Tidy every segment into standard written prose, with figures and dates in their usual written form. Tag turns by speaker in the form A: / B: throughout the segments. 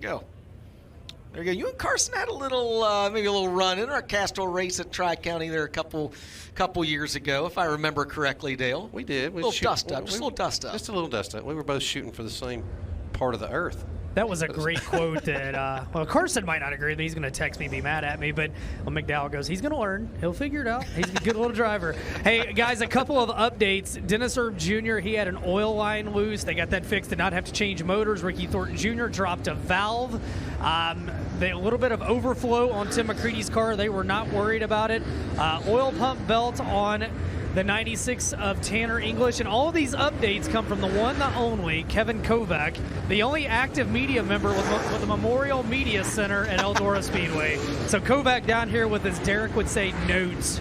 A: Go. There you go. You and Carson had a little, maybe a little run in our Castro race at Tri-County there a couple years ago, if I remember correctly, Dale.
B: We did.
A: A little dust up. Just a little dust up.
B: Just a little dust up. We were both shooting for the same part of the earth.
C: That was a great quote that, well, Carson might not agree with me. He's going to text me and be mad at me. But McDowell goes, he's going to learn. He'll figure it out. He's a good little driver. Hey, guys, a couple of updates. Dennis Erb Jr., he had an oil line loose. They got that fixed. Did not have to change motors. Ricky Thornton Jr. dropped a valve. A little bit of overflow on Tim McCready's car. They were not worried about it. Oil pump belt on the 96 of Tanner English. And all of these updates come from the one, the only, Kevin Kovac, the only active media member with the Memorial Media Center at Eldora Speedway. So Kovac down here with his, Derek would say, notes.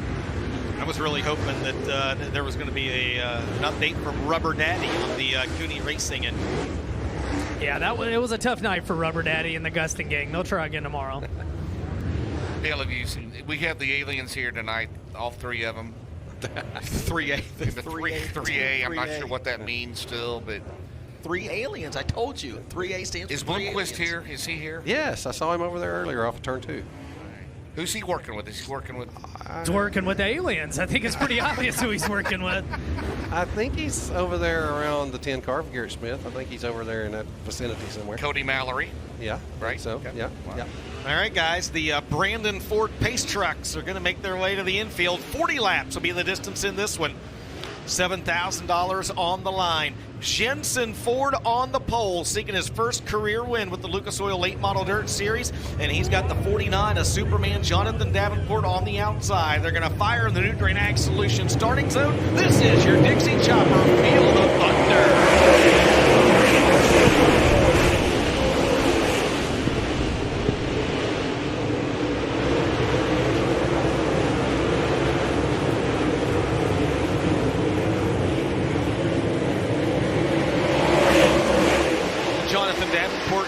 A: I was really hoping that there was going to be an update from Rubber Daddy on the Cooney Racing. And
C: yeah, it was a tough night for Rubber Daddy and the Gustin gang. They'll try again tomorrow.
D: Dale, we have the aliens here tonight, all three of them.
A: 3A. The
D: 3A. I'm not sure what that means still, but
A: 3 aliens. I told you. 3A stands
D: is
A: for 3
D: Bloomquist
A: aliens.
D: here? Is he here?
B: Yes, I saw him over there earlier off of turn 2.
D: Who's he working with? Is he working with?
C: He's working with aliens. I think it's pretty obvious who he's working with.
B: I think he's over there around the 10 car for Garrett Smith. I think he's over there in that vicinity somewhere.
D: Cody Mallory.
B: Yeah.
D: Right.
B: So,
D: okay.
B: yeah.
D: Wow.
B: Yeah.
A: All right, guys, the Brandon Ford Pace trucks are going to make their way to the infield. 40 laps will be the distance in this one. $7,000 on the line. Jensen Ford on the pole, seeking his first career win with the Lucas Oil Late Model Dirt Series, and he's got the 49 of Superman Jonathan Davenport on the outside. They're going to fire in the Nutrien Ag Solutions starting zone. This is your Dixie Chopper Field of Thunder.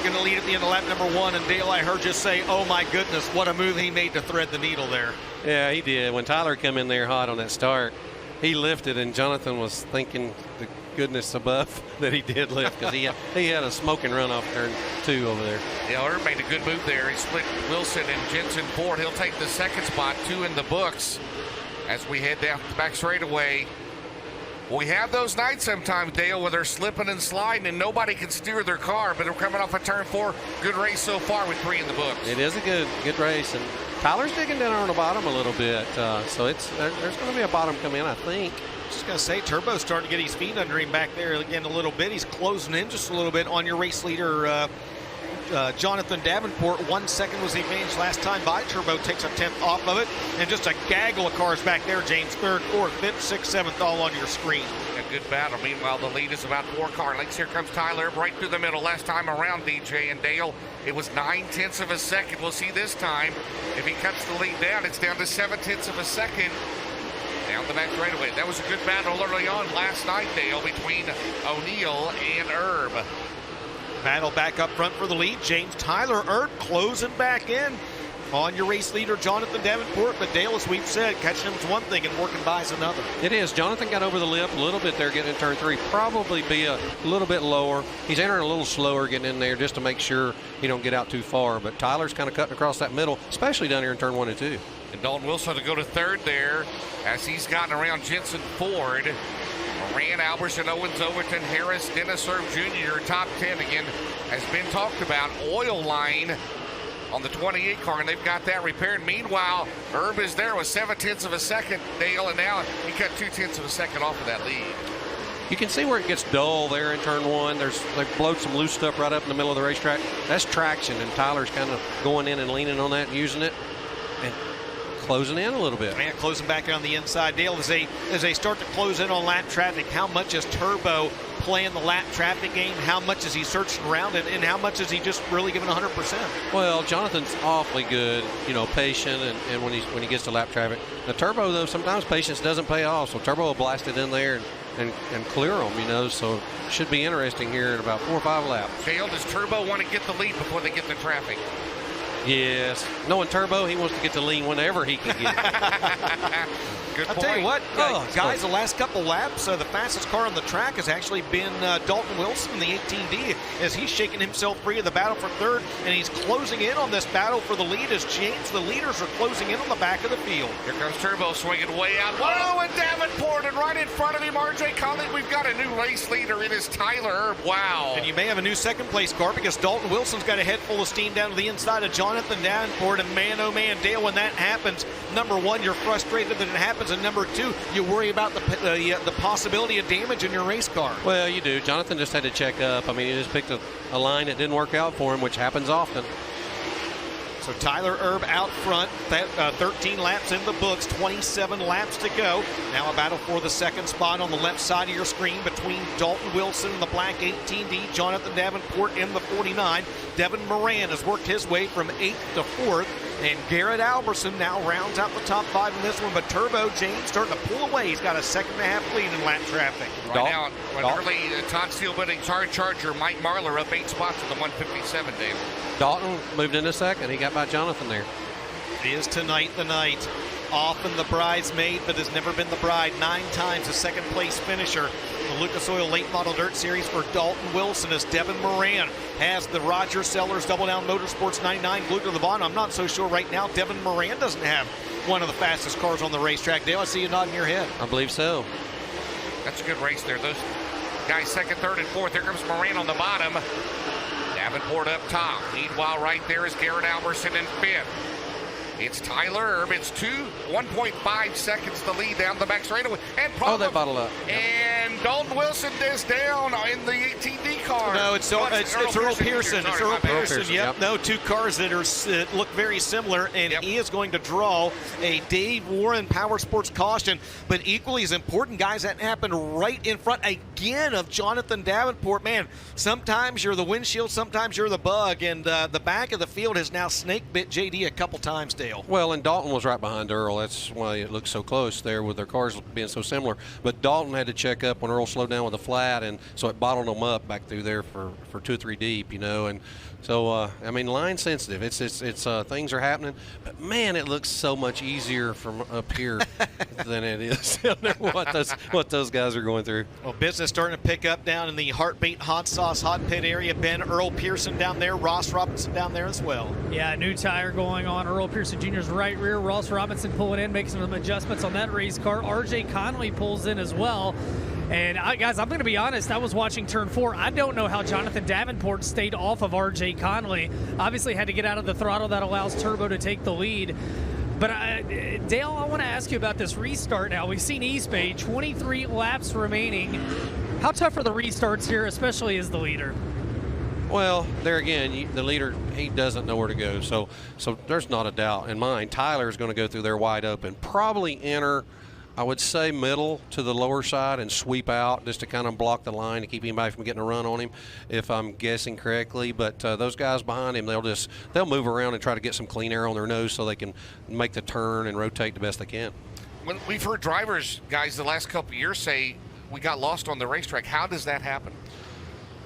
A: Going to lead at the end of lap number 1, and Dale, I heard you say, oh my goodness, what a move he made to thread the needle there.
B: Yeah, he did. When Tyler come in there hot on that start, he lifted, and Jonathan was thinking the goodness above that he did lift, because he had a smoking run off turn 2 over there.
D: Yeah, Herb made a good move there. He split Wilson and Jensen Ford. He'll take the second spot, 2 in the books, as we head down the back straightaway. We have those nights sometimes, Dale, where they're slipping and sliding and nobody can steer their car, but they're coming off of turn 4. Good race so far with 3 in the books.
B: It is a good race, and Tyler's digging down on the bottom a little bit, so there's going to be a bottom come in, I think.
A: Just going to say, Turbo's starting to get his feet under him back there again a little bit. He's closing in just a little bit on your race leader, Jonathan Davenport. 1 second was the advantage last time by. Turbo takes a 10th off of it, and just a gaggle of cars back there. James 3rd, 4th, 5th, 6th, 7th, all on your screen.
D: A good battle. Meanwhile, the lead is about 4 car lengths. Here comes Tyler right through the middle. Last time around, DJ and Dale, it was 9/10 of a second. We'll see this time. If he cuts the lead down, it's down to 7/10 of a second. Down the back straightaway. That was a good battle early on last night, Dale, between O'Neill and Erb.
A: Battle back up front for the lead. James Tyler Erb closing back in on your race leader, Jonathan Davenport. But Dale, as we've said, catching him is one thing and working by is another.
B: It is. Jonathan got over the lip a little bit there getting in turn 3. Probably be a little bit lower. He's entering a little slower getting in there just to make sure he don't get out too far. But Tyler's kind of cutting across that middle, especially down here in turn 1 and 2.
D: And Dalton Wilson to go to 3rd there as he's gotten around Jensen Ford. Moran, Alberson, Owens, Overton, Harris, Dennis Erb Jr. Top 10 again has been talked about. Oil line on the 28 car, and they've got that repaired. Meanwhile, Erb is there with 7/10 of a second, Dale, and now he cut 2/10 of a second off of that lead.
B: You can see where it gets dull there in turn 1. They've blowed some loose stuff right up in the middle of the racetrack. That's traction, and Tyler's kind of going in and leaning on that and using it and closing in a little bit.
A: Man, closing back on the inside. Dale, as they start to close in on lap traffic, how much is Turbo playing the lap traffic game? How much is he searching around it? And how much is he just really giving 100%?
B: Well, Jonathan's awfully good, patient, and when he gets to lap traffic. The Turbo, though, sometimes patience doesn't pay off, so Turbo will blast it in there and clear them, so should be interesting here in about 4 or 5 laps.
D: Dale, does Turbo want to get the lead before they get the traffic?
B: Yes. Knowing Turbo, he wants to get the lead whenever he can get it.
D: Good
A: I'll
D: point.
A: tell you what,
B: it's
A: guys,
B: close.
A: the last couple laps, the fastest car on the track has actually been Dalton Wilson in the 18D, as he's shaking himself free of the battle for third, and he's closing in on this battle for the lead as James, the leaders, are closing in on the back of the field.
D: Here comes Turbo swinging way out. Whoa, and Davenport, and right in front of him, R.J. Conley. We've got a new race leader. It is Tyler Erb. Wow.
A: And you may have a new second-place car because Dalton Wilson's got a head full of steam down to the inside of Jonathan Davenport, and man, oh man, Dale, when that happens, number one, you're frustrated that it happens, and number two, you worry about the possibility of damage in your race car.
B: Well, you do. Jonathan just had to check up. I mean, he just picked a line that didn't work out for him, which happens often.
A: So Tyler Erb out front, 13 laps in the books, 27 laps to go. Now a battle for the second spot on the left side of your screen between Dalton Wilson in the black 18D, Jonathan Davenport in the 49. Devin Moran has worked his way from 8th to 4th, and Garrett Alberson now rounds out the top 5 in this one, but Turbo James starting to pull away. He's got a 2.5 lead in lap traffic.
D: Right now, an early Todd Steele winning Charger, Mike Marlar up 8 spots to the 157, Dave.
B: Dalton moved into second. He got by Jonathan there.
A: It is tonight the night. Often the bridesmaid, but has never been the bride. 9 times a second-place finisher. The Lucas Oil Late Model Dirt Series for Dalton Wilson as Devin Moran has the Roger Sellers Double Down Motorsports 99 glued to the bottom. I'm not so sure right now Devin Moran doesn't have one of the fastest cars on the racetrack. Dale, I see you nodding your head.
B: I believe so.
D: That's a good race there. Those guys second, third, and fourth. Here comes Moran on the bottom. Davenport up top. Meanwhile, right there is Garrett Alberson in fifth. It's Tyler Erb. It's 1.5 seconds to lead down the back straightaway. And
B: They bottled up.
D: And Dalton Wilson is down in the 18D car.
A: No, it's Earl Pearson. It's Earl Pearson. Yep.
B: Yep.
A: No, 2 cars that look very similar, and he is going to draw a Dave Warren Power Sports caution. But equally as important, guys, that happened right in front again of Jonathan Davenport. Man, sometimes you're the windshield, sometimes you're the bug, and the back of the field has now snake bit JD a couple times, Dale.
B: Well, and Dalton was right behind Earl. That's why it looks so close there with their cars being so similar. But Dalton had to check up when Earl slowed down with a flat, and so it bottled them up back through there for 2 or 3 deep, And so, I mean, line sensitive. It's things are happening. But, man, it looks so much easier from up here than it is down there, what those guys are going through.
A: Well, business starting to pick up down in the Heartbeat Hot Sauce Hot Pit area. Ben, Earl Pearson down there, Ross Robinson down there as well.
C: Yeah, new tire going on. Earl Pearson Jr.'s right rear. Ross Robinson pulling in, making some adjustments on that race car. R.J. Conley pulls in as well. And, guys, I'm going to be honest. I was watching Turn 4. I don't know how Jonathan Davenport stayed off of R.J. Conley. Obviously had to get out of the throttle that allows Turbo to take the lead. But, Dale, I want to ask you about this restart now. We've seen East Bay, 23 laps remaining. How tough are the restarts here, especially as the leader?
B: Well, there again, the leader, he doesn't know where to go. So there's not a doubt in mine. Tyler's going to go through there wide open. Probably enter, I would say, middle to the lower side and sweep out just to kind of block the line to keep anybody from getting a run on him, if I'm guessing correctly. But those guys behind him, they'll move around and try to get some clean air on their nose so they can make the turn and rotate the best they can.
D: When we've heard drivers, guys, the last couple of years say we got lost on the racetrack. How does that happen?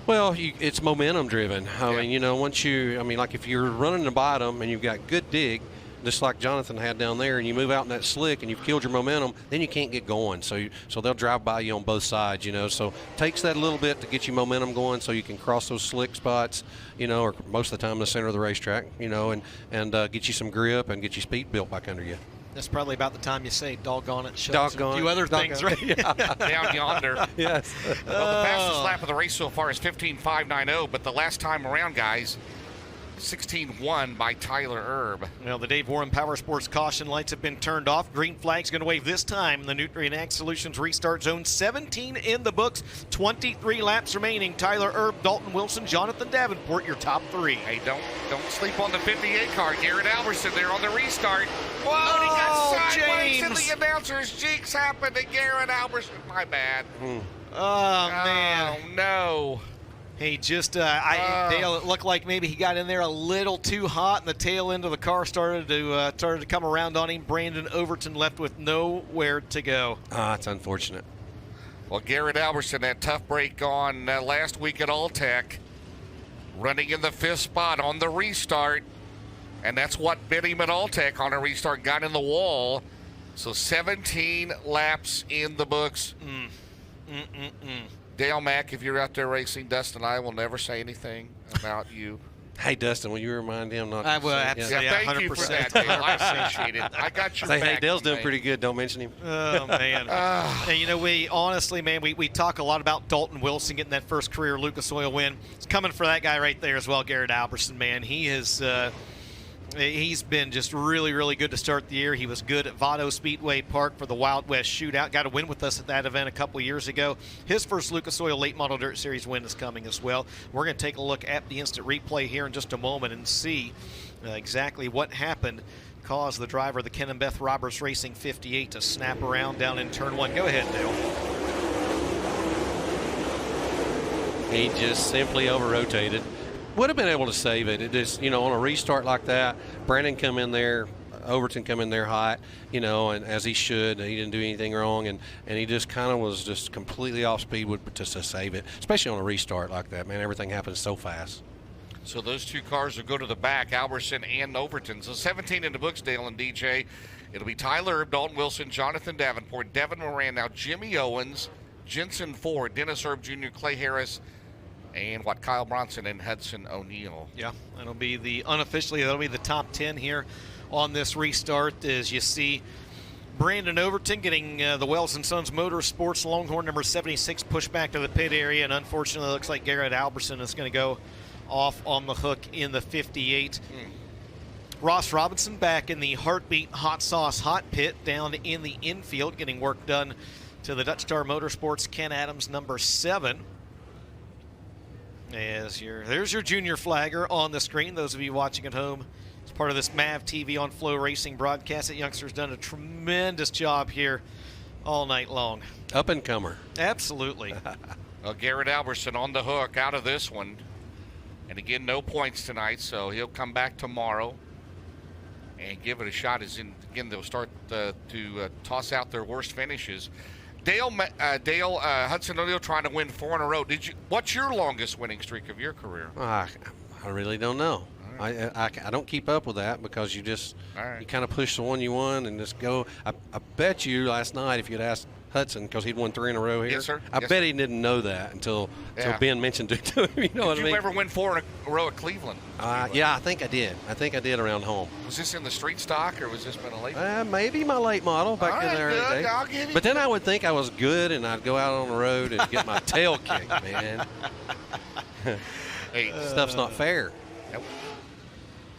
B: Well, it's momentum driven. I mean, like if you're running the bottom and you've got good dig, just like Jonathan had down there, and you move out in that slick and you've killed your momentum, then you can't get going. So they'll drive by you on both sides, So it takes that a little bit to get you momentum going so you can cross those slick spots, or most of the time in the center of the racetrack, and get you some grip and get your speed built back under you.
A: That's probably about the time you say doggone it,
B: doggone
A: a few other things, right?
D: Down yonder.
B: Yes.
D: Well, the fastest lap of the race so far is 15.590, but the last time around, guys, 16-1 by Tyler Erb.
A: Well, the Dave Warren Power Sports caution lights have been turned off. Green flag's going to wave this time in the Nutrient Ag Solutions restart zone. 17 in the books, 23 laps remaining. Tyler Erb, Dalton Wilson, Jonathan Davenport, your top 3.
D: Hey, don't sleep on the 58 car. Garrett Alberson there on the restart. Whoa, he got sideways and the announcer's cheeks happened to Garrett Alberson. My bad.
A: Oh, man.
D: Oh, no.
A: He just, Dale, it looked like maybe he got in there a little too hot, and the tail end of the car started to come around on him. Brandon Overton left with nowhere to go.
B: It's unfortunate.
D: Well, Garrett Alberson, that tough break on last week at Alltech, running in the 5th spot on the restart, and that's what bit him at Alltech on a restart, got in the wall. So 17 laps in the books. Dale Mack, if you're out there racing, Dustin and I will never say anything about you.
B: Hey, Dustin, will you remind him not
A: I
B: to
A: will,
B: say-
A: absolutely.
D: Yeah, thank you for
A: 100%.
D: that, Dale. I appreciate it. I got your
B: Say,
D: back.
B: hey, Dale's doing
D: man.
B: pretty good. Don't mention him.
A: Oh, man. And, you know, we honestly, man, we talk a lot about Dalton Wilson getting that first career Lucas Oil win. It's coming for that guy right there as well, Garrett Albertson, man. He has he's been just really, really good to start the year. He was good at Vado Speedway Park for the Wild West Shootout. Got a win with us at that event a couple of years ago. His first Lucas Oil Late Model Dirt Series win is coming as well. We're going to take a look at the instant replay here in just a moment and see exactly what happened. Caused the driver of the Ken and Beth Roberts Racing 58 to snap around down in turn one. Go ahead, Dale.
B: He just simply over-rotated. Would have been able to save it. It just, you know, on a restart like that, Brandon come in there, Overton come in there hot, you know, and as he should. He didn't do anything wrong, and he just kind of was just completely off speed to save it, especially on a restart like that, man. Everything happens so fast.
D: So those two cars will go to the back, Albertson and Overton. So 17 in the books, Dale and DJ. It'll be Tyler Erb, Dalton Wilson, Jonathan Davenport, Devin Moran, now Jimmy Owens, Jensen Ford, Dennis Erb Jr., Clay Harris, and Kyle Bronson and Hudson O'Neal.
A: Yeah, that'll be that'll be the top 10 here on this restart. As you see, Brandon Overton getting the Wells & Sons Motorsports Longhorn number 76 pushed back to the pit area, and unfortunately it looks like Garrett Albertson is going to go off on the hook in the 58. Ross Robinson back in the Heartbeat Hot Sauce Hot Pit down in the infield, getting work done to the Dutch Star Motorsports Ken Adams number 7. There's your junior flagger on the screen. Those of you watching at home, as part of this MAV TV on Flow Racing broadcast, that youngster's done a tremendous job here all night long.
B: Up and comer.
A: Absolutely.
D: Garrett Albertson on the hook out of this one. And again, no points tonight, so he'll come back tomorrow and give it a shot. Again, they'll start to toss out their worst finishes. Dale Hudson O'Neal trying to win 4 in a row. What's your longest winning streak of your career?
B: I really don't know.
D: Right.
B: I don't keep up with that because you just
D: Right.
B: you kind of push the one you won and just go. I bet you last night if you'd asked Hudson, because he'd won 3 in a row here.
D: Yes, sir.
B: I
D: Yes,
B: bet
D: sir.
B: he didn't know that until
D: Yeah.
B: Ben mentioned it to him. You know what
D: Did
B: I
D: you
B: mean?
D: ever win 4 in a row at Cleveland?
B: Yeah, I think I did. I think I did around home.
D: Was this in the street stock or was this been a late?
B: Maybe my late model back
D: All
B: in
D: right,
B: there.
D: good. I'll give you
B: But then
D: that.
B: I would think I was good, and I'd go out on the road and get my tail kicked, man.
D: Hey,
B: Stuff's not fair.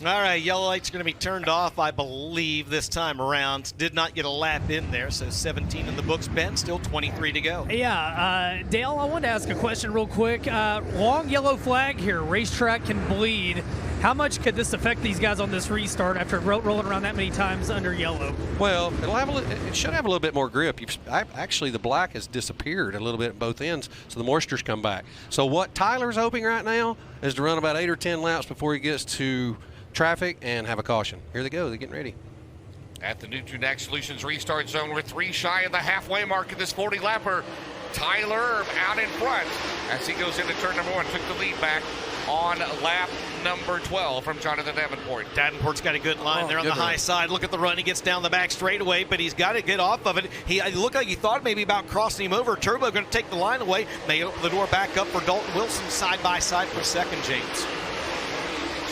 A: All right, yellow lights are going to be turned off, I believe, this time around. Did not get a lap in there, so 17 in the books. Ben, still 23 to go.
C: Yeah, Dale, I wanted to ask a question real quick. Long yellow flag here. Racetrack can bleed. How much could this affect these guys on this restart after rolling around that many times under yellow?
B: Well, it should have a little bit more grip. Actually, the black has disappeared a little bit at both ends, so the moisture's come back. So what Tyler's hoping right now is to run about 8 or 10 laps before he gets to traffic and have a caution. Here they go. They're getting ready.
D: at the Nutrient Solutions restart zone, we're 3 shy of the halfway mark of this 40-lapper. Tyler Erb out in front as he goes into turn number 1. Took the lead back on lap number 12 from Jonathan Davenport.
A: Davenport's got a good line there on the high side. Look at the run. He gets down the back straightaway, but he's got to get off of it. He looked like he thought maybe about crossing him over. Turbo going to take the line away. May open the door back up for Dalton Wilson side by side for second, James.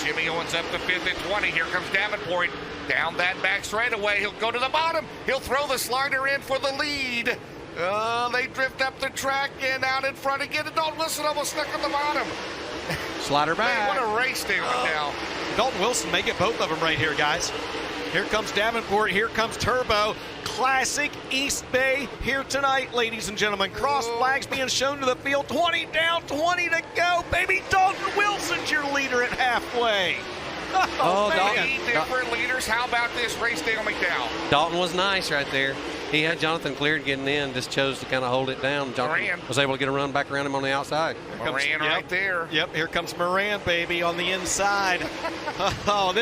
D: Jimmy Owens up to 5th at 20. Here comes Davenport down that back straightaway. He'll go to the bottom. He'll throw the slider in for the lead. They drift up the track and out in front again. And Dalton Wilson almost stuck on the bottom.
B: Slider back.
D: Man, what a race they went now.
A: Dalton Wilson may get both of them right here, guys. Here comes Davenport. Here comes Turbo. Classic East Bay here tonight, ladies and gentlemen. Cross flags being shown to the field. 20 down, 20 to go. Baby Dalton Wilson's your leader at halfway.
B: Oh,
A: man.
D: Three different leaders. How about this race, Dale McDowell?
B: Dalton was nice right there. He had Jonathan cleared getting in, just chose to kind of hold it down. Jonathan
D: Moran.
B: was able to get a run back around him on the outside.
D: Moran right there.
A: Yep, here comes Moran, baby, on the inside. This
B: Oh,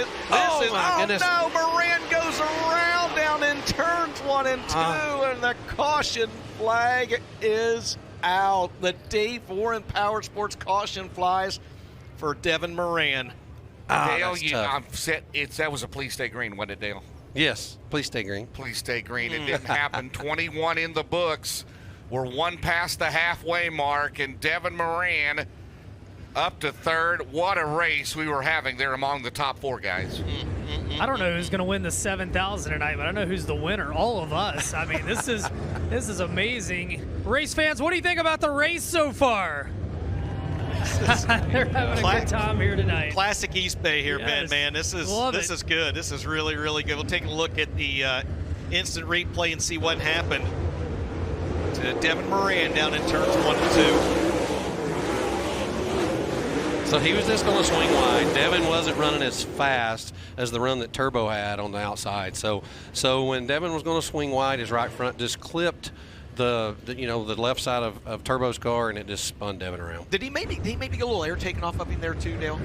A: is,
B: my goodness.
A: no, Moran goes around down in turns 1 and 2, and the caution flag is out. The Dave Warren Power Sports caution flies for Devin Moran.
D: Dale,
B: that's tough.
D: I'm set. That was a please stay green, wasn't it, Dale?
B: Yes, please stay green.
D: Please stay green. It didn't happen. 21 in the books. We're one past the halfway mark, and Devin Moran up to third. What a race we were having there among the top 4 guys.
C: I don't know who's going to win the 7,000 tonight, but I know who's the winner. All of us. I mean, this is amazing. Race fans, what do you think about the race so far? They're having a good time here tonight.
A: Classic East Bay here,
C: Yes.
A: Ben, man. This is good. This is really, really good. We'll take a look at the instant replay and see what happened to Devin Moran down in turns 1 and 2.
B: So he was just going to swing wide. Devin wasn't running as fast as the run that Turbo had on the outside. So when Devin was going to swing wide, his right front just clipped the left side of Turbo's car, and it just spun Devin around.
A: Did he maybe get a little air taken off of him there too, Dale?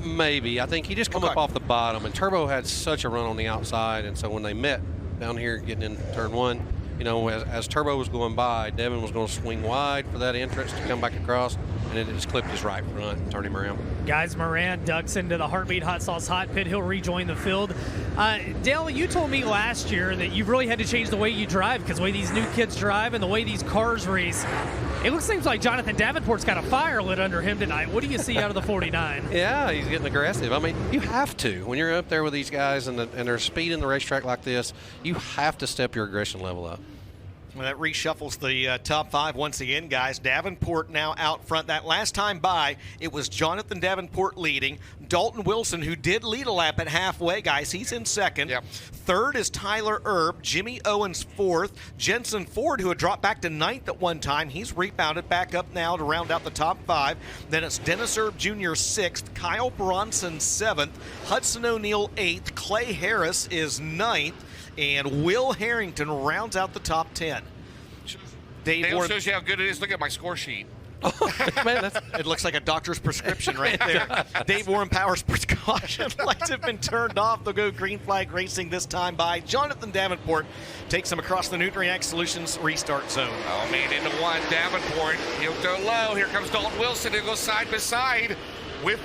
B: Maybe. I think he just come up off the bottom, and Turbo had such a run on the outside, and so when they met down here getting in turn 1, as Turbo was going by, Devin was going to swing wide for that entrance to come back across, and then it just clipped his right front and turned him around.
C: Guys, Moran ducks into the Heartbeat Hot Sauce Hot Pit. He'll rejoin the field. Dale, you told me last year that you really had to change the way you drive because the way these new kids drive and the way these cars race, it seems like Jonathan Davenport's got a fire lit under him tonight. What do you see out of the 49?
B: Yeah, he's getting aggressive. I mean, you have to. When you're up there with these guys and there's speed in the racetrack like this, you have to step your aggression level up.
A: Well, that reshuffles the top 5 once again, guys. Davenport now out front. That last time by, it was Jonathan Davenport leading. Dalton Wilson, who did lead a lap at halfway, guys, he's in second.
D: Yep.
A: Third is Tyler Erb. Jimmy Owens fourth. Jensen Ford, who had dropped back to ninth at one time, he's rebounded back up now to round out the top 5. Then it's Dennis Erb Jr. sixth. Kyle Bronson seventh. Hudson O'Neill eighth. Clay Harris is ninth. And Will Harrington rounds out the top 10.
D: Dale shows you how good it is. Look at my score sheet.
B: Man,
A: it looks like a doctor's prescription right there. Dave Warren Power Sports caution lights have been turned off. They'll go green flag racing this time by Jonathan Davenport. Takes them across the Nutrient Solutions restart zone.
D: Oh, man, into 1. Davenport. He'll go low. Here comes Dalton Wilson. He'll go side by side with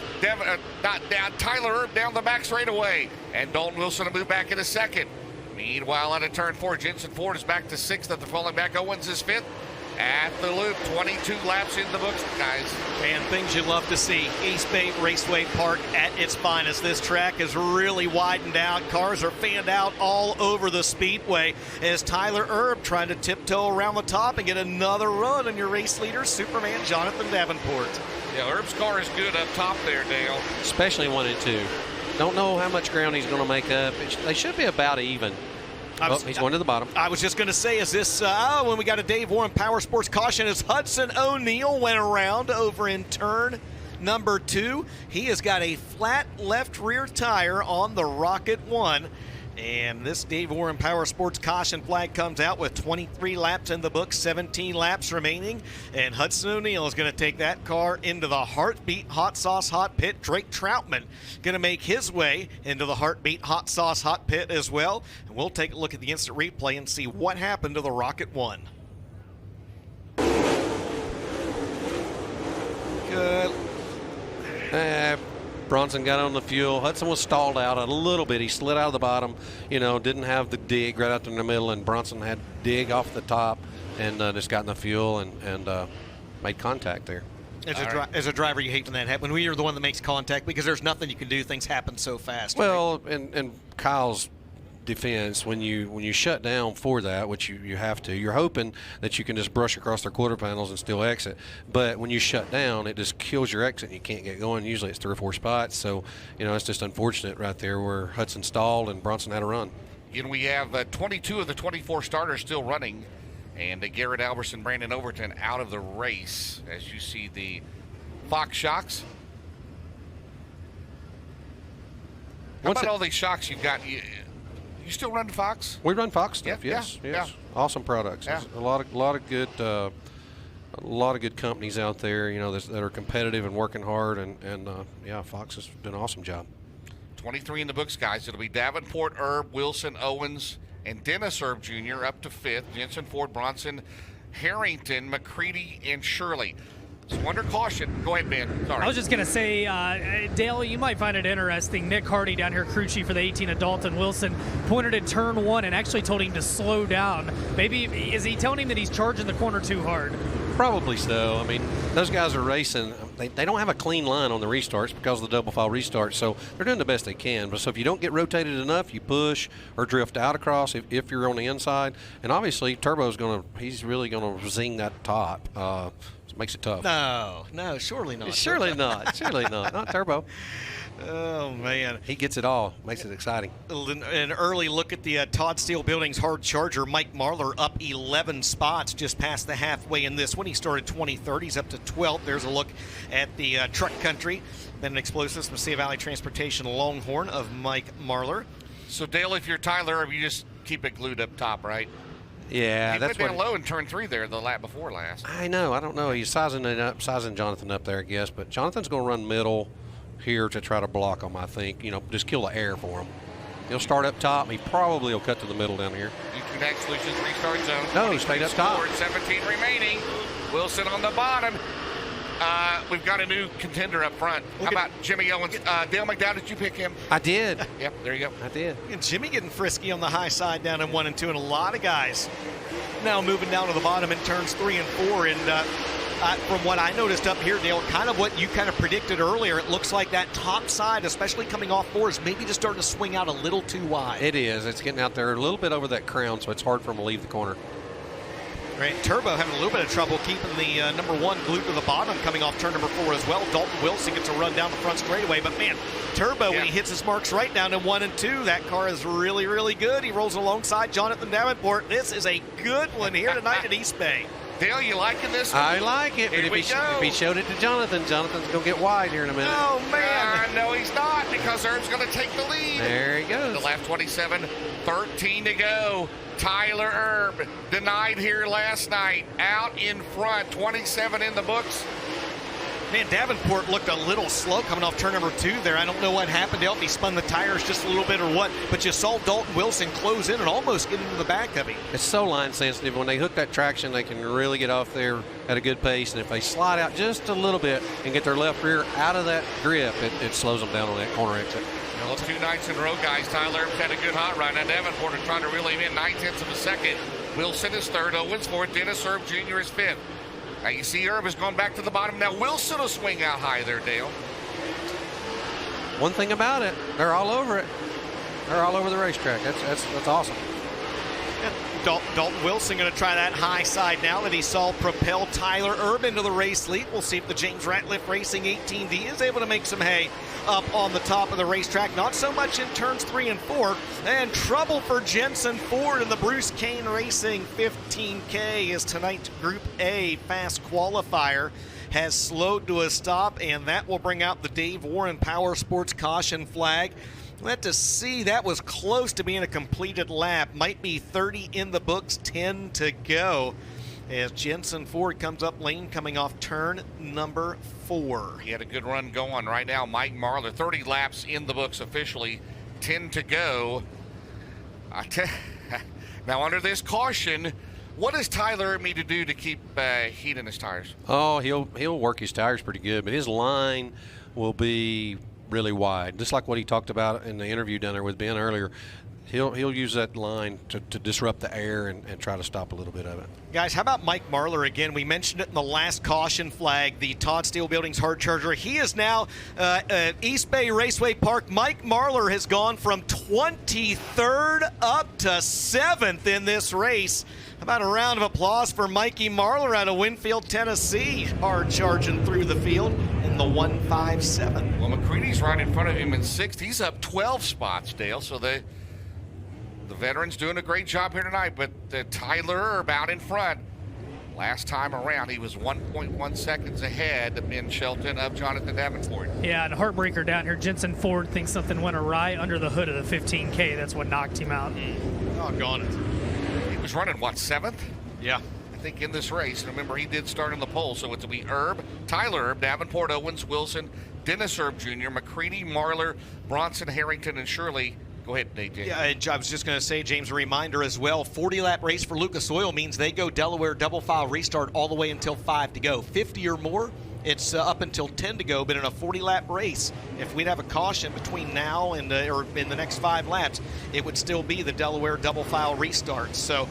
D: Tyler Erb down the back straightaway. And Dalton Wilson will move back into second. Meanwhile, on a turn 4, Jensen Ford is back to 6th after falling back. Owens is 5th at the loop. 22 laps in the books, guys.
A: And things you love to see. East Bay Raceway Park at its finest. This track is really widened out. Cars are fanned out all over the speedway as Tyler Erb trying to tiptoe around the top and get another run on your race leader, Superman Jonathan Davenport.
D: Yeah, Erb's car is good up top there, Dale.
B: especially 1 and 2. Don't know how much ground he's going to make up. They should be about even. He's going to the bottom.
A: I was just going to say, is this when we got a Dave Warren Power Sports caution as Hudson O'Neill went around over in turn number 2. He has got a flat left rear tire on the Rocket 1. And this Dave Warren Power Sports caution flag comes out with 23 laps in the book, 17 laps remaining. And Hudson O'Neill is going to take that car into the Heartbeat Hot Sauce Hot Pit. Drake Troutman going to make his way into the Heartbeat Hot Sauce Hot Pit as well. And we'll take a look at the instant replay and see what happened to the Rocket 1. Good.
B: Bronson got on the fuel. Hudson was stalled out a little bit. He slid out of the bottom, didn't have the dig right out there in the middle, and Bronson had dig off the top and just got in the fuel and made contact there.
A: As a driver, you hate when that happens. When you're the one that makes contact because there's nothing you can do. Things happen so fast.
B: Well, and Kyle's defense, when you shut down for that, which you have to, you're hoping that you can just brush across their quarter panels and still exit. But when you shut down, it just kills your exit and you can't get going. Usually it's 3 or 4 spots. So, it's just unfortunate right there where Hudson stalled and Bronson had a run.
D: Again, we have 22 of the 24 starters still running. And Garrett Alberson, Brandon Overton out of the race as you see the Fox shocks. How about all these shocks you've got? You still run Fox?
B: We run Fox stuff,
D: Yeah,
B: yes.
D: yeah.
B: Awesome products.
D: Yeah.
B: A lot of good companies out there, that are competitive and working hard, and Fox has done an awesome job.
D: 23 in the books, guys. It'll be Davenport, Erb, Wilson, Owens, and Dennis Erb Jr. up to 5th. Jensen Ford, Bronson, Harrington, McCready, and Shirley. So under caution. Go ahead, Ben. Sorry.
C: I was just going to say, Dale, you might find it interesting. Nick Hardy down here, crew chief for the 18 of Dalton Wilson, pointed at turn 1 and actually told him to slow down. Maybe, is he telling him that he's charging the corner too hard?
B: Probably so. I mean, those guys are racing. They don't have a clean line on the restarts because of the double file restarts, so they're doing the best they can. But so if you don't get rotated enough, you push or drift out across if you're on the inside. And obviously, he's really going to zing that top. It makes it tough.
A: No, surely not.
B: Surely not. Surely not. Not Turbo.
A: Oh, man.
B: He gets it all. Makes it exciting.
A: An early look at the Todd Steele Buildings hard charger. Mike Marlar up 11 spots just past the halfway in this one. He started 23rd. He's up to 12th. There's a look at the truck country. Then an explosives Messiah Valley Transportation Longhorn of Mike Marlar.
D: So, Dale, if you're Tyler, you just keep it glued up top, right?
B: Yeah,
D: he
B: that's
D: went down low in turn 3 there the lap before last.
B: I know. I don't know. He's sizing Jonathan up there, I guess. But Jonathan's going to run middle here to try to block him, I think. Just kill the air for him. He'll start up top. He probably will cut to the middle down here.
D: Connect Solutions restart zone.
B: No, straight up top.
D: 17 remaining. Wilson on the bottom. We've got a new contender up front. How about Jimmy Owens? Dale McDowell, did you pick him?
B: I did.
D: Yep, there you go.
B: I did.
A: And Jimmy getting frisky on the high side down in 1 and 2, and a lot of guys now moving down to the bottom in turns 3 and 4. And from what I noticed up here, Dale, kind of what you kind of predicted earlier, it looks like that top side, especially coming off 4, is maybe just starting to swing out a little too wide.
B: It is. It's getting out there a little bit over that crown, so it's hard for him to leave the corner.
A: Right, Turbo having a little bit of trouble keeping the number 1 glued to the bottom coming off turn number 4 as well. Dalton Wilson gets a run down the front straightaway, but man, Turbo, when he hits his marks right down in 1 and 2, that car is really, really good. He rolls alongside Jonathan Davenport. This is a good one here tonight at East Bay.
D: Dale, you liking this one?
B: I like it, but if he showed it to Jonathan's going to get wide here in a minute.
A: Oh, man.
D: No, he's not, because Herb's going to take the lead.
B: There he goes.
D: The lap 27, 13 to go. Tyler Erb denied here last night. Out in front, 27 in the books.
A: Man, Davenport looked a little slow coming off turn number 2 there. I don't know what happened. If he spun the tires just a little bit or what, but you saw Dalton Wilson close in and almost get into the back of him.
B: It's so line sensitive. When they hook that traction, they can really get off there at a good pace. And if they slide out just a little bit and get their left rear out of that grip, it slows them down on that corner exit.
D: Well, 2 nights in a row, guys. Tyler Erb's had a good hot run. Now Davenport is trying to reel him in 9/10 of a second. Wilson is 3rd. Owens 4th. Dennis Erb Jr. is 5th. Now you see Erb has gone back to the bottom. Now Wilson will swing out high there, Dale.
B: One thing about it, they're all over it. They're all over the racetrack. That's awesome.
A: Dalton Wilson going to try that high side now that he saw propel Tyler Erb into the race lead. We'll see if the James Ratliff Racing 18D is able to make some hay up on the top of the racetrack. Not so much in turns 3 and 4. And trouble for Jensen Ford in the Bruce Kane Racing 15K is tonight's Group A fast qualifier has slowed to a stop, and that will bring out the Dave Warren Power Sports caution flag. Let us see, that was close to being a completed lap. Might be 30 in the books, 10 to go. As Jensen Ford comes up lane coming off turn number 4.
D: He had a good run going right now. Mike Marlar, 30 laps in the books officially, 10 to go. Now under this caution, what does Tyler need to do to keep heat in his tires?
B: Oh, he'll work his tires pretty good, but his line will be really wide, just like what he talked about in the interview down there with Ben earlier. He'll use that line to disrupt the air and try to stop a little bit of it.
A: Guys, how about Mike Marlar again? We mentioned it in the last caution flag, the Todd Steele Buildings hard charger. He is now at East Bay Raceway Park. Mike Marlar has gone from 23rd up to 7th in this race. How about a round of applause for Mikey Marlar out of Winfield, Tennessee, hard charging through the field in the 157.
D: Well, McCready's right in front of him in 6th. He's up 12 spots, Dale, so the veteran's doing a great job here tonight, but Tyler Erb out in front. Last time around, he was 1.1 seconds ahead of Ben Shelton of Jonathan Davenport.
C: Yeah, and heartbreaker down here. Jensen Ford thinks something went awry under the hood of the 15K. That's what knocked him out.
A: Doggone it.
D: He was running, what, 7th?
A: Yeah.
D: I think in this race. Remember, he did start in the pole, so it's be Erb, Tyler Erb, Davenport, Owens, Wilson, Dennis Erb Jr., McCready, Marlar, Bronson, Harrington, and Shirley Go ahead, DJ.
A: Yeah, I was just going to say, James, a reminder as well, 40-lap race for Lucas Oil means they go Delaware double file restart all the way until 5 to go. 50 or more, it's up until 10 to go, but in a 40-lap race, if we'd have a caution between now and or in the next 5 laps, it would still be the Delaware double file restart. So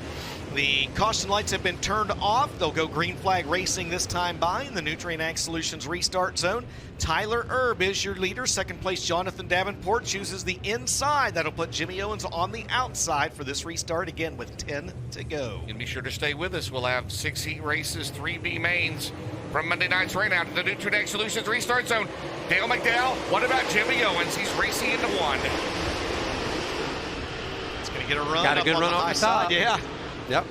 A: the caution lights have been turned off. They'll go green flag racing this time by in the Nutrient Ag Solutions restart zone. Tyler Erb is your leader. Second place, Jonathan Davenport chooses the inside. That'll put Jimmy Owens on the outside for this restart, again with 10 to go.
D: And be sure to stay with us. We'll have 6 heat races, 3 B mains from Monday night's rain out to the Nutrient Ag Solutions restart zone. Dale McDowell, what about Jimmy Owens? He's racing into 1.
A: It's going to get a run.
B: Got a good run off the top.
A: Yeah.
B: Yep.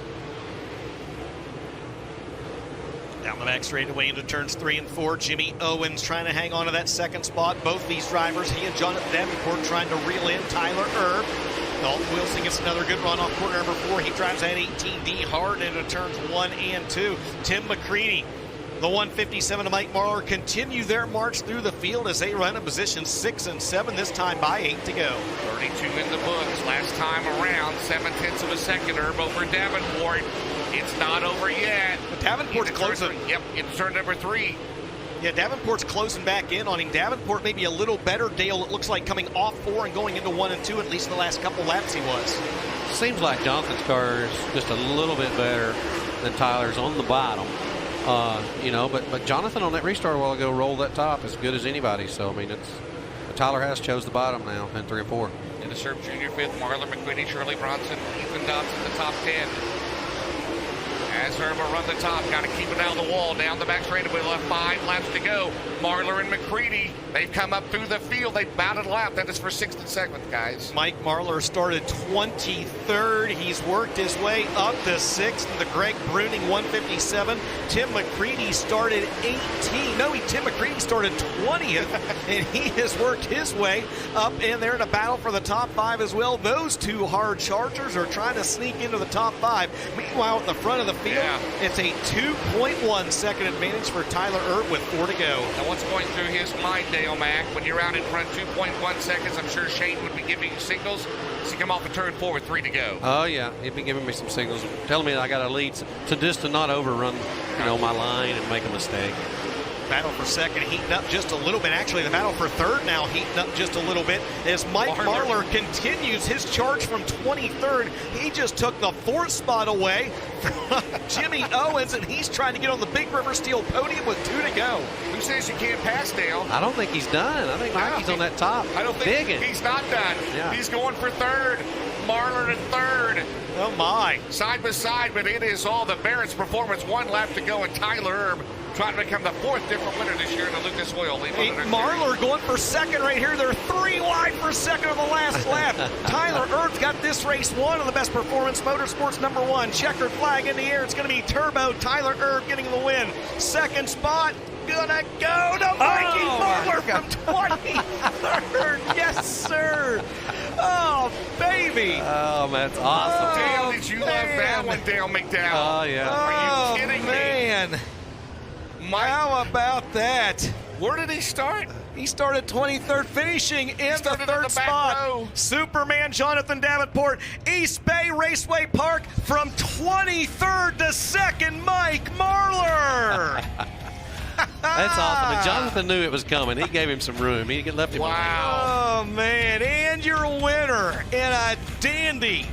A: Down the back straightaway into turns 3 and 4. Jimmy Owens trying to hang on to that second spot. Both these drivers, he and Jonathan Davenport, trying to reel in Tyler Erb. Dalton Wilson gets another good run off corner number 4. He drives that 18D hard into turns 1 and 2. Tim McCready, the 157 of Mike Marlar, continue their march through the field as they run in position 6 and 7, this time by 8 to go.
D: 32 in the books. Last time around, 7/10 of a second. Erb over Davenport. It's not over yet.
A: But Davenport's closing.
D: Yep, it's turn number 3.
A: Yeah, Davenport's closing back in on him. Davenport maybe a little better. Dale, it looks like coming off 4 and going into 1 and 2, at least the last couple laps he was.
B: Seems like Jonathan's car is just a little bit better than Tyler's on the bottom. But Jonathan on that restart a while ago rolled that top as good as anybody. So, I mean, Tyler has chose the bottom now in 3 and 4.
D: Dennis Erb Jr. 5th, Marlon McQuitty, Shirley Bronson, Ethan Dobson, the top 10. As Herb will run the top, got to keep it down the wall. Down the back straightaway, left 5 laps to go. Marlar and McCready, they've come up through the field. They've batted a lap. That is for 6th and 2nd, guys.
A: Mike Marlar started 23rd. He's worked his way up to 6th in the Greg Bruning 157. Tim McCready started 18. No, Tim McCready started 20th, and he has worked his way up in there in a battle for the top 5 as well. Those 2 hard chargers are trying to sneak into the top 5. Meanwhile, at the front of the field, it's a 2.1 second advantage for Tyler Erb with 4 to go.
D: Now, what's going through his mind, Dale Mack? When you're out in front 2.1 seconds, I'm sure Shane would be giving you signals as you come off the turn 4 with 3 to go.
B: Oh, yeah. He'd be giving me some signals, telling me that I got to lead just to not overrun, my line and make a mistake.
A: Battle for second heating up just a little bit. Actually, the battle for third now heating up just a little bit as Mike Marlar continues his charge from 23rd. He just took the 4th spot away from Jimmy Owens, and he's trying to get on the Big River Steel podium with 2 to go.
D: Who says you can't pass, Dale?
B: I don't think he's done. I think Mikey's on that top.
D: I don't think
B: digging.
D: He's not done.
B: Yeah.
D: He's going for 3rd. Marlar to 3rd.
A: Oh, my.
D: Side by side, but it is all the Barrett's performance. 1 lap to go, and Tyler Erb trying to become the 4th different winner this year in the Lucas Oil.
A: Marlar going for second right here. They're 3 wide for second on the last lap. Tyler Erb's got this race won on the Best Performance Motorsports number 1. Checkered flag in the air. It's going to be Turbo. Tyler Erb getting the win. Second spot. Gonna go to Mikey Marlar from 23rd. Yes, sir. Oh, baby.
B: Oh, man, that's awesome.
D: Dale, did you love that one, Dale McDowell?
B: Oh, yeah.
D: Are you kidding
A: me? How about that?
D: Where did he start?
A: He started 23rd, finishing in the 3rd spot.
D: Row.
A: Superman Jonathan Davenport, East Bay Raceway Park from 23rd to 2nd, Mike Marlar.
B: That's awesome. And Jonathan knew it was coming. He gave him some room. He left him.
D: Wow.
A: Oh, man. And your winner in a dandy.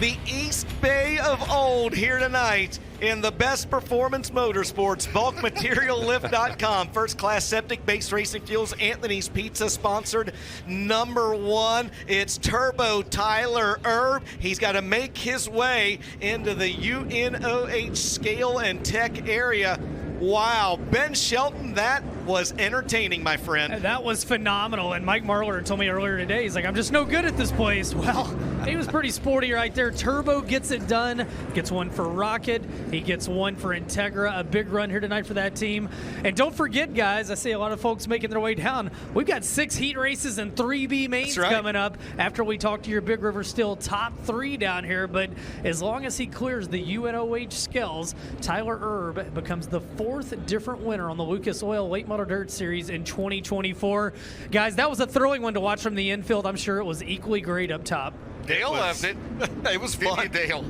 A: The East Bay of old here tonight in the Best Performance Motorsports, BulkMaterialLift.com. First Class Septic Base Racing Fuels, Anthony's Pizza sponsored. Number 1, it's Turbo Tyler Erb. He's got to make his way into the UNOH scale and tech area. Wow, Ben Shelton, that was entertaining, my friend.
C: That was phenomenal. And Mike Marlar told me earlier today, he's like, I'm just no good at this place. Well, he was pretty sporty right there. Turbo gets it done. Gets 1 for Rocket. He gets 1 for Integra. A big run here tonight for that team. And don't forget, guys, I see a lot of folks making their way down. We've got 6 heat races and 3 B mains coming up after we talk to your Big River Steel top 3 down here. But as long as he clears the UNOH scales, Tyler Erb becomes the 4th different winner on the Lucas Oil Late Model Model Dirt Series in 2024. Guys, that was a thrilling one to watch from the infield. I'm sure it was equally great up top.
D: Dale loved it.
A: It was fun.
D: Didn't you, Dale?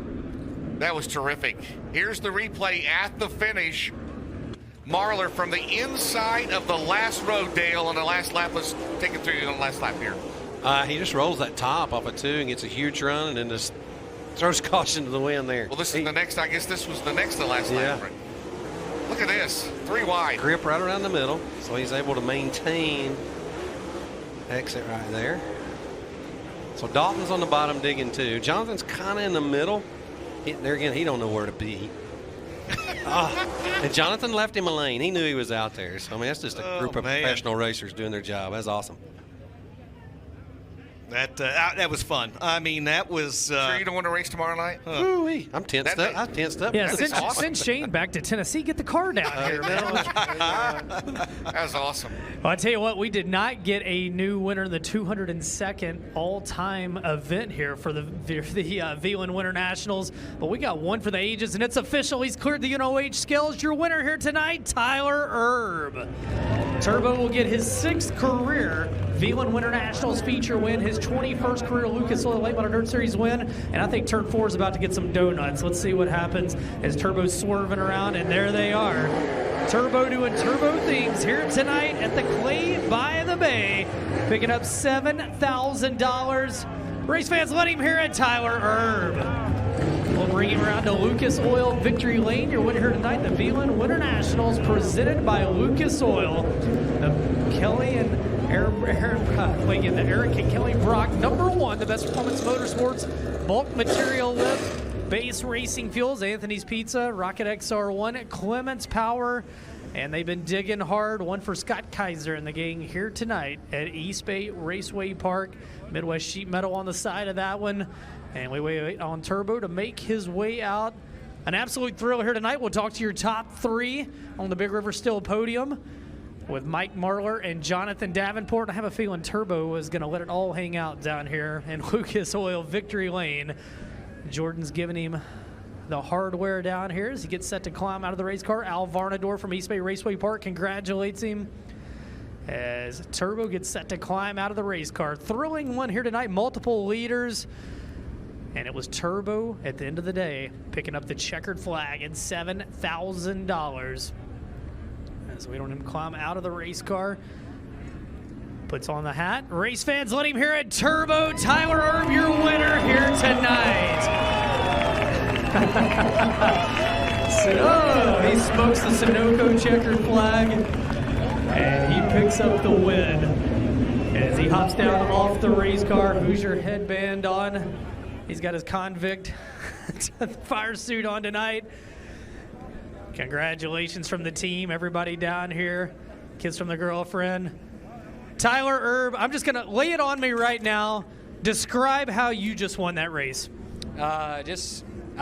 D: That was terrific. Here's the replay at the finish. Marlar from the inside of the last row, Dale, on the last lap. Let's take it through on the last lap here.
B: He just rolls that top off of 2 and gets a huge run, and then just throws caution to the wind there.
D: Well, this is the next. I guess this was the next to last lap. Right? Look at this. 3 wide.
B: Grip right around the middle, so he's able to maintain exit right there. So Dalton's on the bottom digging too. Jonathan's kind of in the middle. There again, he don't know where to be. And Jonathan left him a lane. He knew he was out there. So, I mean, that's just a group of professional racers doing their job. That's awesome.
A: That was fun. I mean, that was.
D: Sure you don't want to race tomorrow night?
B: Ooh-wee. I'm tensed up. I'm tensed up.
C: Yeah,
D: awesome.
C: send Shane back to Tennessee. Get the car down here, man.
D: That was awesome.
C: Well, I tell you what, we did not get a new winner in the 202nd all-time event here for the VLIN Winter Nationals, but we got one for the ages, and it's official. He's cleared the NOH scales. Your winner here tonight, Tyler Erb. Turbo will get his 6th career VLIN Winter Nationals feature win, his 21st career Lucas Oil Late Model Dirt Series win, and I think Turn 4 is about to get some donuts. Let's see what happens as Turbo's swerving around, and there they are. Turbo doing turbo things here tonight at the Clay by the Bay, picking up $7,000. Race fans, let him hear it, Tyler Erb. We'll bring him around to Lucas Oil Victory Lane. Your winner here tonight, the VLIN Winter Nationals, presented by Lucas Oil. The Kelly and the Eric and Kelly Brock #1, the best performance motorsports, bulk material lift, base racing fuels, Anthony's Pizza, Rocket XR1, Clements Power, and they've been digging hard. One for Scott Kaiser and the gang here tonight at East Bay Raceway Park. Midwest Sheet Metal on the side of that one. And we wait on Turbo to make his way out. An absolute thrill here tonight. We'll talk to your top 3 on the Big River Still podium with Mike Marlar and Jonathan Davenport. I have a feeling Turbo is going to let it all hang out down here in Lucas Oil Victory Lane. Jordan's giving him the hardware down here as he gets set to climb out of the race car. Al Varnador from East Bay Raceway Park congratulates him as Turbo gets set to climb out of the race car. Thrilling one here tonight, multiple leaders. And it was Turbo, at the end of the day, picking up the checkered flag and $7,000. As we don't even climb out of the race car. Puts on the hat. Race fans, let him hear it. Turbo, Tyler Erb, your winner here tonight. So, he smokes the Sunoco checkered flag. And he picks up the win. As he hops down off the race car. Hoosier headband on. He's got his convict fire suit on tonight. Congratulations from the team, everybody down here. Kiss from the girlfriend. Tyler Erb, I'm just going to lay it on me right now. Describe how you just won that race.
E: I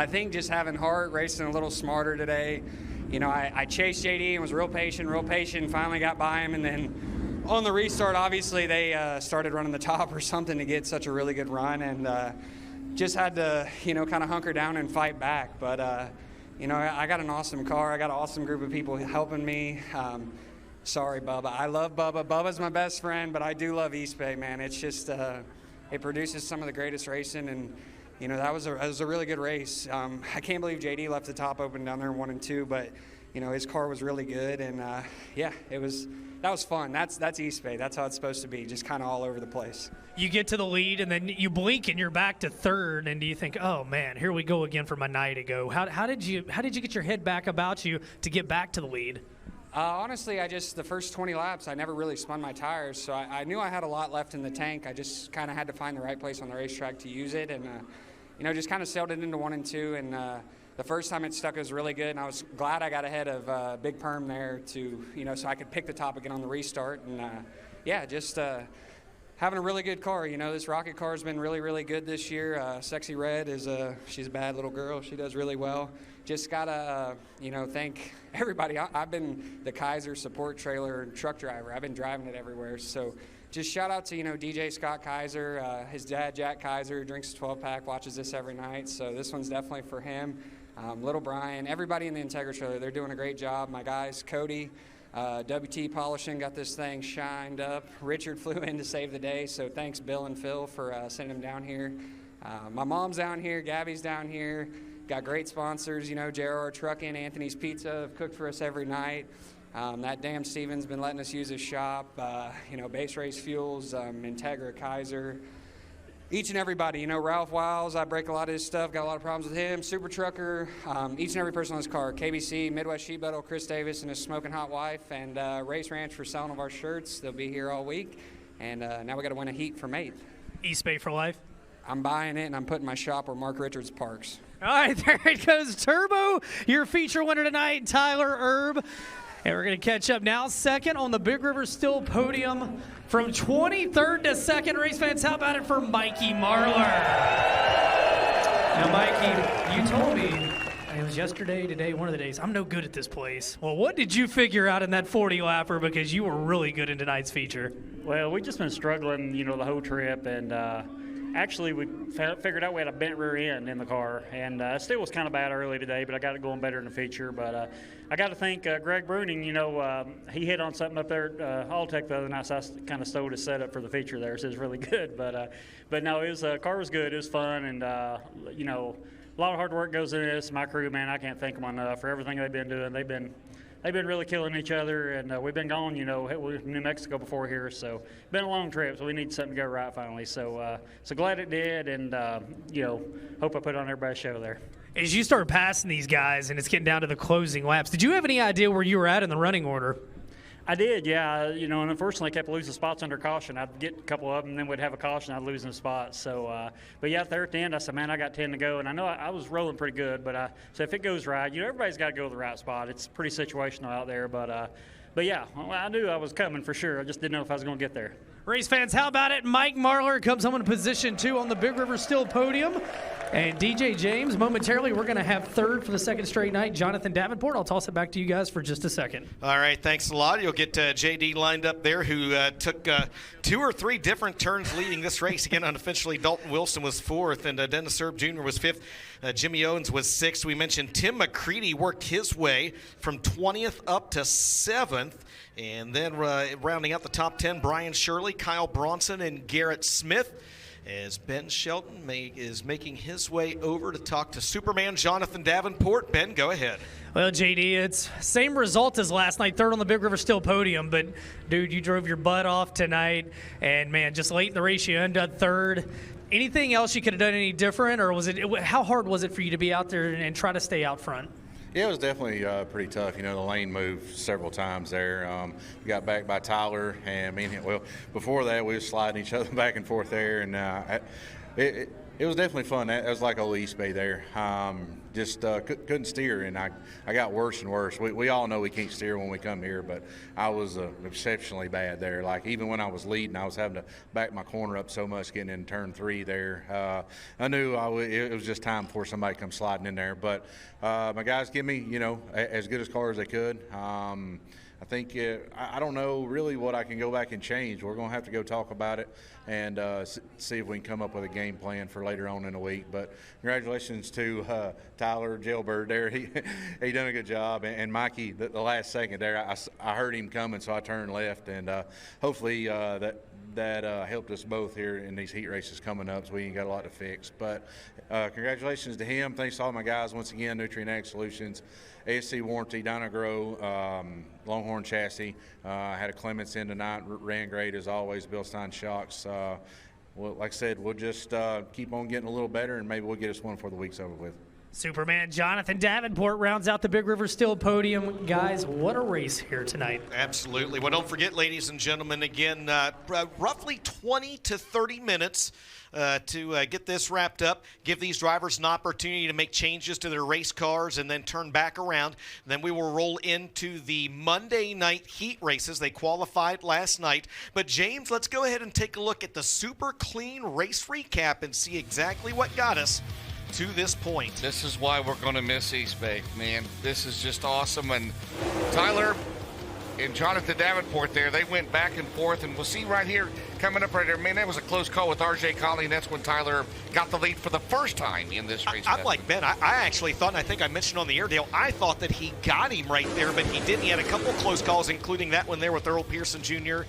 E: think just having heart, racing a little smarter today. You know, I chased JD and was real patient, finally got by him, and then on the restart, obviously, they started running the top or something to get such a really good run, and just had to, you know, kind of hunker down and fight back. But, you know, I got an awesome car. I got an awesome group of people helping me. Sorry, Bubba. I love Bubba. Bubba's my best friend, but I do love East Bay, man. It's just, it produces some of the greatest racing, and, you know, that was a really good race. I can't believe JD left the top open down there in 1 and 2, but, you know, his car was really good, and, yeah, that was fun. That's East Bay. That's how it's supposed to be, just kind of all over the place.
C: You get to the lead, and then you blink, and you're back to 3rd, and do you think, oh, man, here we go again from a night ago. How did you get your head back about you to get back to the lead?
E: Honestly, the first 20 laps, I never really spun my tires, so I knew I had a lot left in the tank. I just kind of had to find the right place on the racetrack to use it, and, you know, just kind of sailed it into 1 and 2, and the first time it stuck, it was really good, and I was glad I got ahead of Big Perm there to, you know, so I could pick the top again on the restart, and, yeah, just having a really good car. You know, this Rocket car has been really, really good this year. Sexy Red she's a bad little girl. She does really well. Just gotta, you know, thank everybody. I've been the Kaiser support trailer and truck driver. I've been driving it everywhere. So just shout out to, you know, DJ Scott Kaiser, his dad, Jack Kaiser, drinks a 12-pack, watches this every night. So this one's definitely for him. Little Brian, everybody in the Integra trailer, they're doing a great job. My guys, Cody, WT Polishing got this thing shined up. Richard flew in to save the day, so thanks Bill and Phil for sending him down here. My mom's down here, Gabby's down here. Got great sponsors, JR Trucking, Anthony's Pizza have cooked for us every night. That damn Steven's been letting us use his shop. Base Race Fuels, Integra, Kaiser. Each and everybody, Ralph Wiles, I break a lot of his stuff, got a lot of problems with him. Super Trucker, each and every person on this car. KBC, Midwest Sheet Metal, Chris Davis and his smoking hot wife, and Race Ranch for selling of our shirts. They'll be here all week. And now we got to win a heat from 8th.
C: East Bay for life.
E: I'm buying it, and I'm putting my shop where Mark Richards parks.
C: All right, there it goes. Turbo, your feature winner tonight, Tyler Erb. And we're going to catch up now. Second on the Big River Steel podium from 23rd to 2nd. Race fans, how about it for Mikey Marlar? Now, Mikey, you told me, it was yesterday, today, one of the days, I'm no good at this place. Well, what did you figure out in that 40-lapper? Because you were really good in tonight's feature.
F: Well, we've just been struggling, the whole trip, and actually we figured out we had a bent rear end in the car, and it still was kind of bad early today, but I got it going better in the feature. But I got to thank Greg Bruning. He hit on something up there at Alltech the other night, so I kind of stole his setup for the feature there, so it was really good. But no, it was car was good. It was fun, and a lot of hard work goes into this. My crew, man, I can't thank them enough for everything they've been doing. They've been really killing each other, and we've been gone, we were in New Mexico before here, so been a long trip, so we need something to go right finally. So glad it did, and hope I put on everybody's show there.
C: As you start passing these guys and it's getting down to the closing laps, did you have any idea where you were at in the running order?
F: I did, yeah. And unfortunately, I kept losing spots under caution. I'd get a couple of them, and then we'd have a caution, I'd lose them spots. So, but yeah, there at the end, I said, man, I got 10 to go. And I know I was rolling pretty good, but I said, if it goes right, everybody's got to go to the right spot. It's pretty situational out there. But yeah, I knew I was coming for sure. I just didn't know if I was going to get there.
C: Race fans, how about it? Mike Marlar comes home in position 2 on the Big River Steel podium. And DJ James, momentarily, we're going to have third for the second straight night, Jonathan Davenport. I'll toss it back to you guys for just a second.
A: All right, thanks a lot. You'll get JD lined up there, who took 2 or 3 different turns leading this race. Again, unofficially, Dalton Wilson was 4th, and Dennis Erb Jr. was 5th. Jimmy Owens was 6th. We mentioned Tim McCready worked his way from 20th up to 7th. And then rounding out the top 10, Brian Shirley, Kyle Bronson, and Garrett Smith, as Ben Shelton is making his way over to talk to Superman Jonathan Davenport. Ben, go ahead.
C: Well, JD, it's same result as last night, third on the Big River Steel podium, but, dude, you drove your butt off tonight, and, man, just late in the race, you ended up third. Anything else you could have done any different, or how hard was it for you to be out there and try to stay out front?
G: Yeah, it was definitely pretty tough. The lane moved several times there. We got back by Tyler, and before that we were sliding each other back and forth there, and it was definitely fun. It was like old East Bay there. Just couldn't steer, and I got worse and worse. We all know we can't steer when we come here, but I was exceptionally bad there. Like, even when I was leading, I was having to back my corner up so much getting in turn 3 there. I knew it was just time before somebody come sliding in there. But my guys give me, as good a car as they could. I think I don't know really what I can go back and change. We're going to have to go talk about it and see if we can come up with a game plan for later on in the week. But congratulations to Tyler Jailbird there. He done a good job. And Mikey, the last second there, I heard him coming, so I turned left. And hopefully that helped us both here in these heat races coming up, so we ain't got a lot to fix. But congratulations to him. Thanks to all my guys once again, Nutrient Ag Solutions, ASC Warranty, Dyna-Gro, Longhorn Chassis. Had a Clements in tonight, ran great as always, Bill Stein Shocks. Well, like I said, we'll just keep on getting a little better, and maybe we'll get us one before the week's over with.
C: Superman Jonathan Davenport rounds out the Big River Steel podium. Guys, what a race here tonight.
A: Absolutely. Well, don't forget, ladies and gentlemen, again, roughly 20 to 30 minutes to get this wrapped up, give these drivers an opportunity to make changes to their race cars and then turn back around. Then we will roll into the Monday night heat races. They qualified last night. But, James, let's go ahead and take a look at the super clean race recap and see exactly what got us to this point.
D: This is why we're going to miss East Bay, man. This is just awesome. And Tyler, and Jonathan Davenport there. They went back and forth, and we'll see right here coming up right there. Man, that was a close call with R.J. Colley, and that's when Tyler got the lead for the first time in this race.
A: I'm like Ben. I actually thought, and I think I mentioned on the air, Dale, I thought that he got him right there, but he didn't. He had a couple of close calls, including that one there with Earl Pearson Jr.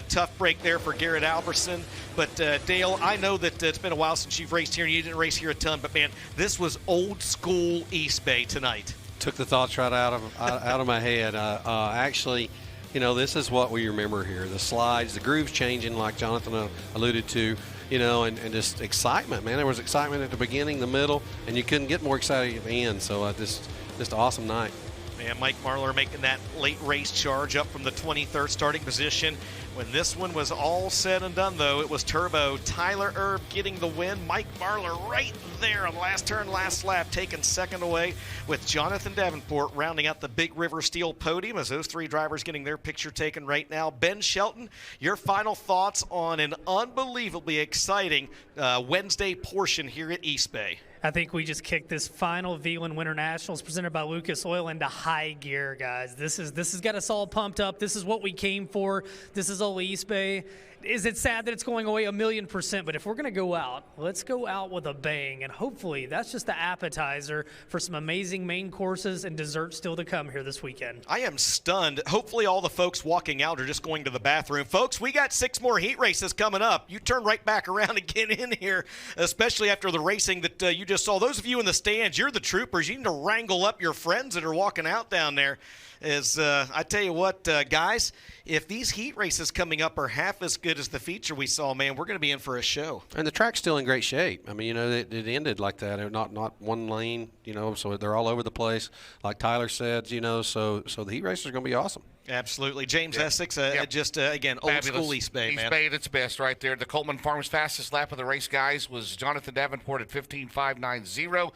A: Tough break there for Garrett Alberson. But, Dale, I know that it's been a while since you've raced here, and you didn't race here a ton, but, man, this was old school East Bay tonight.
B: Took the thoughts right out of my head. Actually, this is what we remember here. The slides, the grooves changing like Jonathan alluded to, and just excitement, man. There was excitement at the beginning, the middle, and you couldn't get more excited at the end. So just an awesome night.
A: Man, Mike Marlar making that late race charge up from the 23rd starting position. When this one was all said and done, though, it was Turbo Tyler Erb getting the win. Mike Marlar right there on last turn, last lap, taking second away, with Jonathan Davenport rounding out the Big River Steel podium as those three drivers getting their picture taken right now. Ben Shelton, your final thoughts on an unbelievably exciting Wednesday portion here at East Bay.
C: I think we just kicked this final V1 Winter Nationals presented by Lucas Oil into high gear, guys. This has got us all pumped up. This is what we came for. This is all East Bay. Is it sad that it's going away 1,000,000%? But if we're going to go out, let's go out with a bang. And hopefully that's just the appetizer for some amazing main courses and desserts still to come here this weekend.
A: I am stunned. Hopefully all the folks walking out are just going to the bathroom. Folks, we got 6 more heat races coming up. You turn right back around and get in here, especially after the racing that you just saw. Those of you in the stands, you're the troopers. You need to wrangle up your friends that are walking out down there. I tell you what, guys, if these heat races coming up are half as good as the feature we saw, man, we're going to be in for a show.
B: And the track's still in great shape. I mean, it ended like that, not one lane, so they're all over the place. Like Tyler said, so the heat races are going to be awesome.
A: Absolutely. James Essex, again, old school East Bay, man.
D: East Bay at its best right there. The Coleman Farms fastest lap of the race, guys, was Jonathan Davenport at 15.590.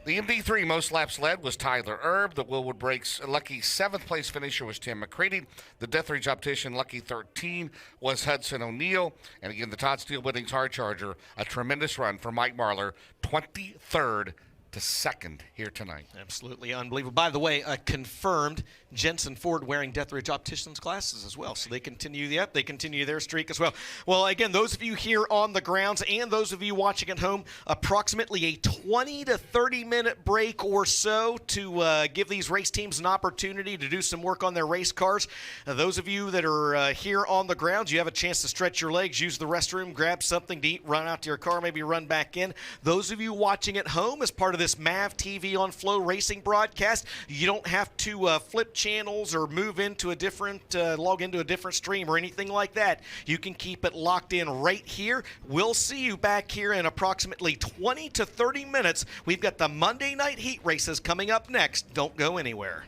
D: The MD3 most laps led was Tyler Erb. The Willwood Brakes lucky 7th place finisher was Tim McCready. The Deathridge Optician lucky 13 was Hudson O'Neill. And again, the Todd Steele Whittings Hard Charger, a tremendous run for Mike Marlar, 23rd to 2nd here tonight.
A: Absolutely unbelievable. By the way, confirmed Jensen Ford wearing Deathridge Opticians glasses as well. So they continue their streak as well. Well, again, those of you here on the grounds and those of you watching at home, approximately a 20 to 30-minute break or so to give these race teams an opportunity to do some work on their race cars. Those of you that are here on the grounds, you have a chance to stretch your legs, use the restroom, grab something to eat, run out to your car, maybe run back in. Those of you watching at home as part of this MAV TV on Flow Racing broadcast, you don't have to flip channels or move into a different, log into a different stream or anything like that. You can keep it locked in right here. We'll see you back here in approximately 20 to 30 minutes. We've got the Monday night heat races coming up next. Don't go anywhere.